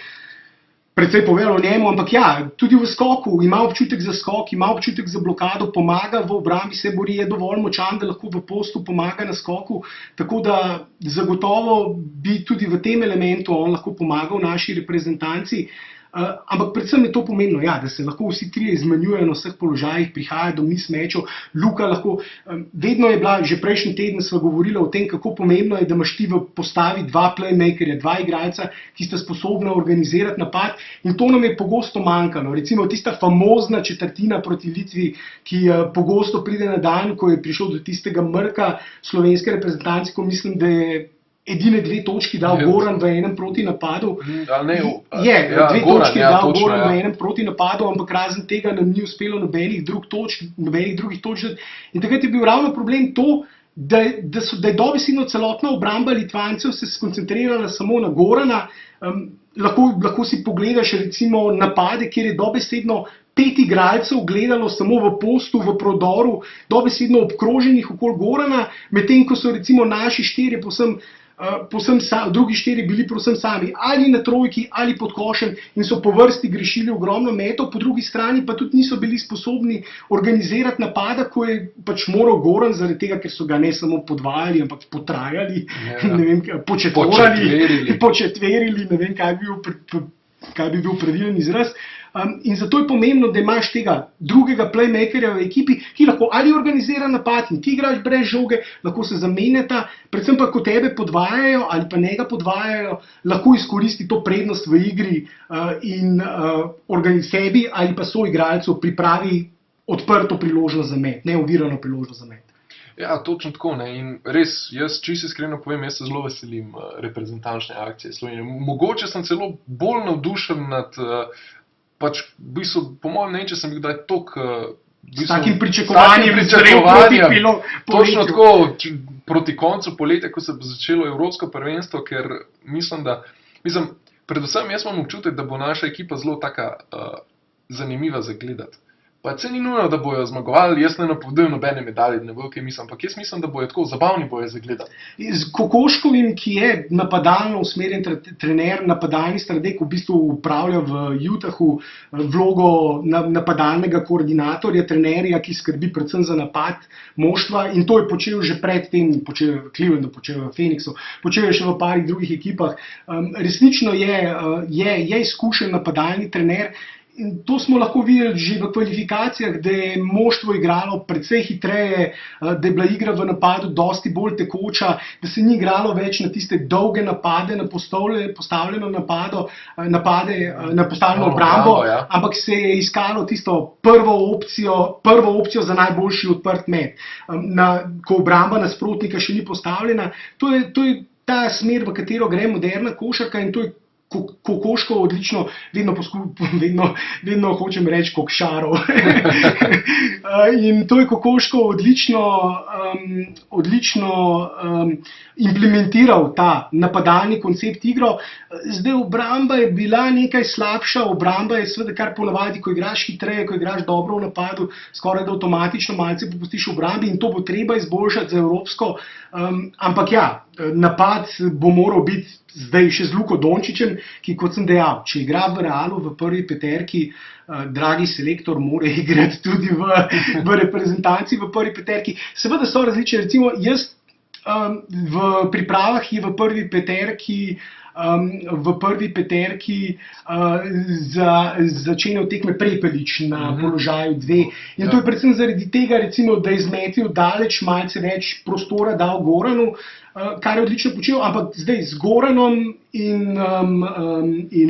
precej povedali o njemu, ampak ja, tudi v skoku ima občutek za skok, ima občutek za blokado, pomaga v obrambi, se bori, je dovolj močan, da lahko v postu pomaga na skoku, tako da zagotovo bi tudi v tem elementu on lahko pomagal naši reprezentanci. Ampak predvsem je to pomembno, ja, da se lahko vsi trije izmenjujejo na vseh položajih, prihaja do mismečev. Luka lahko, vedno je bila, že prejšnji teden sva govorila o tem, kako pomembno je, da imaš ti v postavi dva playmakerja, dva igralca, ki sta sposobna organizirati napad, in to nam je pogosto manjkalo. Recimo tista famozna četrtina proti Litvi, ki pogosto pride na dan, ko je prišel do tistega mrka slovenske reprezentance, ko mislim, da je edine 2 točki dal Goran v enem protinapadu. Dve točki dal Goran v enem protinapadu, ampak razen tega nam ni uspelo nobenih drugih točk. In takrat je bil ravno problem to, da je dobesedno celotna obramba Litvancev se skoncentrirala samo na Gorana. Lahko si pogledaš recimo napade, kjer je dobesedno 5 igralcev gledalo samo v postu, v prodoru, dobesedno obkroženih okoli Gorana, medtem ko so recimo naši 4 drugi 4 bili povsem sami, ali na trojki, ali pod košem, in so po vrsti grešili ogromno metov, po drugi strani pa tudi niso bili sposobni organizirati napada, ko je pač moral Goran, zaradi tega, ker so ga ne samo podvajali, ampak potrajali, početverili, ne vem, kaj bi bil pravilen izraz. In zato je pomembno, da imaš tega drugega playmakerja v ekipi, ki lahko ali organizira napad in ti igraš brez žoge, lahko se zamenjata, predvsem pa, ko tebe podvajajo ali pa njega podvajajo, lahko izkoristi to prednost v igri in sebi ali pa soigralcu pripravi odprto priložnost za met, neovirano priložnost za met. Ja, točno tako, ne. In res, jaz čisto iskreno povem, jaz se zelo veselim reprezentančne akcije Slovenije. Mogoče sem celo bolj navdušen nad, pač, v bistvu, po mojem mnenju, če sem bil kdaj toliko, s takim pričakovanjem, točno tako, proti koncu poletja, ko se bo začelo Evropsko prvenstvo, ker mislim, predvsem jaz imam občutek, da bo naša ekipa zelo taka zanimiva za gledati. Pa se ni nujno, da bojo zmagovali, jaz ne napovedujem nobene medalje, ne bo kaj mislim, ampak jaz mislim, da bojo tako zabavni bojo za gledati. Z Kokoškovim, ki je napadalno usmerjen trener, napadalni strateg, v bistvu upravlja v Utahu vlogo napadalnega koordinatorja, trenerja, ki skrbi predvsem za napad moštva, in to je počel že pred tem, počel v Clevelandu, počel v Phoenixu, počel je še v parih drugih ekipah. Resnično je izkušen napadalni trener. In to smo lahko videli že v kvalifikacijah, da je moštvo igralo precej hitreje, da je bila igra v napadu dosti bolj tekoča, da se ni igralo več na tiste dolge napade, na postavljeno obrambo, ja. Ampak se je iskalo tisto prvo opcijo za najboljši odprt met, ko obramba nasprotnika še ni postavljena. To je ta smer, v katero gre moderna košarka, in to je Kokoško odlično, vedno hočem reči Kokšarov. In to je Kokoško odlično implementiral ta napadalni koncept igro. Zdaj obramba je bila nekaj slabša, obramba je seveda kar ponavadi, ko igraš hitreje, ko igraš dobro v napadu, skoraj da avtomatično malce popustiš v obrambi, in to bo treba izboljšati za evropsko. Ampak ja, napad bo moral biti zdaj še z Luko Dončićem, ki, kot sem dejal, če igra v Realu v prvi peterki, dragi selektor mora igrati tudi v reprezentanci v prvi peterki. Seveda so različne, recimo jaz v pripravah je v prvi peterki začenjal tekme Prepelič na položaju 2. In to je predvsem zaradi tega, recimo, da je zmetil daleč, malce več prostora dal Goranu, kar je odlično počel, ampak zdaj z Goranom in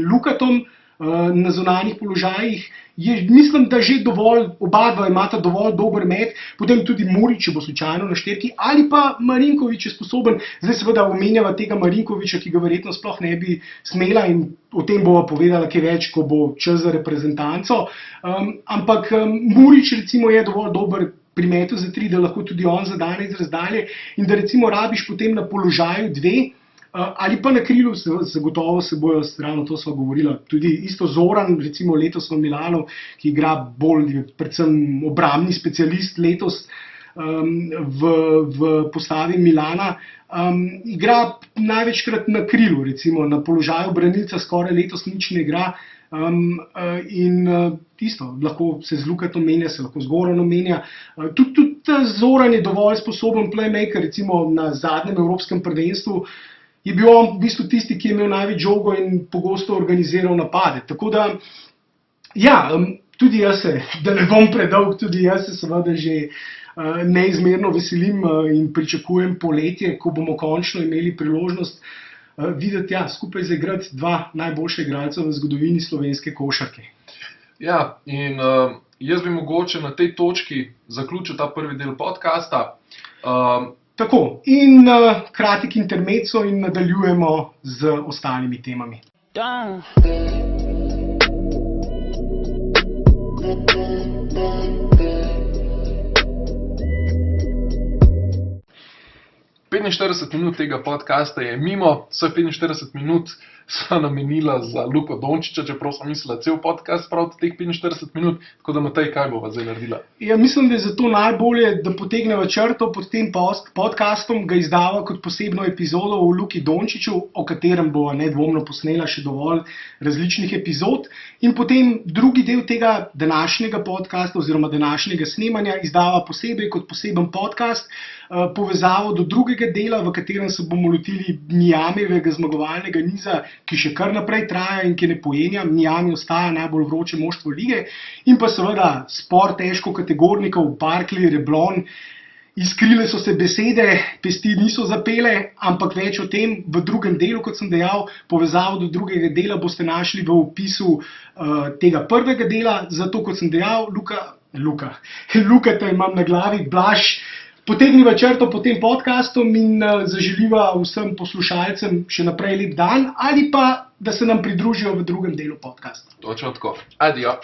Lukatom na zunanjih položajih je, mislim, da že dovolj, oba dva imata dovolj dober met, potem tudi Murić, če bo slučajno na šterki, ali pa Marinković je sposoben. Zdaj seveda omenjava tega Marinkovića, ki ga verjetno sploh ne bi smela, in o tem bova povedala kaj več, ko bo čas za reprezentanco. Ampak Murić recimo je dovolj dober pri metu za 3, da lahko tudi on zadane iz razdalje, in da recimo rabiš potem na položaju 2, ali pa na krilu, zagotovo se bojo, ravno to sva govorila, tudi isto Zoran, recimo letos v Milanu, ki igra bolj, predvsem obrambni specialist letos v postavi Milana, igra največkrat na krilu, recimo na položaju branilca skoraj letos nič ne igra. In tisto, lahko se z Lukatom menja, se lahko z Goranom menja. Tudi Zoran je dovolj sposoben playmaker, recimo na zadnjem evropskem prvenstvu je bil on v bistvu tisti, ki je imel največ žogo in pogosto organiziral napade. Tako da, ja, tudi jaz se, da ne bom predolg, tudi jaz se seveda že neizmerno veselim in pričakujem poletje, ko bomo končno imeli priložnost videti, ja, skupaj zaigrati dva najboljša igralca v zgodovini slovenske košarke. Ja, in jaz bi mogoče na tej točki zaključil ta prvi del podcasta. Tako, in kratek intermezzo in nadaljujemo z ostalimi temami. Da. 45 minut tega podcasta je mimo, vse 45 minut sva namenila za Luko Dončića, čeprav sem mislila cel podcast praviti teh 45 minut, tako da Matej, kaj bova zdaj naredila? Ja, mislim, da je zato najbolje, da potegneva črto pod tem podcastom, ga izdava kot posebno epizodo o Luki Dončiću, o katerem bova nedvomno posnela še dovolj različnih epizod, in potem drugi del tega današnjega podcasta oziroma današnjega snemanja izdava posebej kot poseben podcast, povezavo do drugega dela, v katerem se bomo lotili Miamijevega zmagovalnega niza, ki še kar naprej traja in ki ne pojenja. Miami ostaja najbolj vroče moštvo lige, in pa seveda spor težko kategornikov, Barkley, Reblon. Iskrile so se besede, pesti niso zapele, ampak več o tem v drugem delu, kot sem dejal. Povezavo do drugega dela boste našli v opisu tega prvega dela, zato kot sem dejal, Lukata imam na glavi, Blaž potegniva črto po tem podkastu in zaželiva vsem poslušalcem še naprej lep dan ali pa, da se nam pridružijo v drugem delu podcasta. Točno tako. Adijo.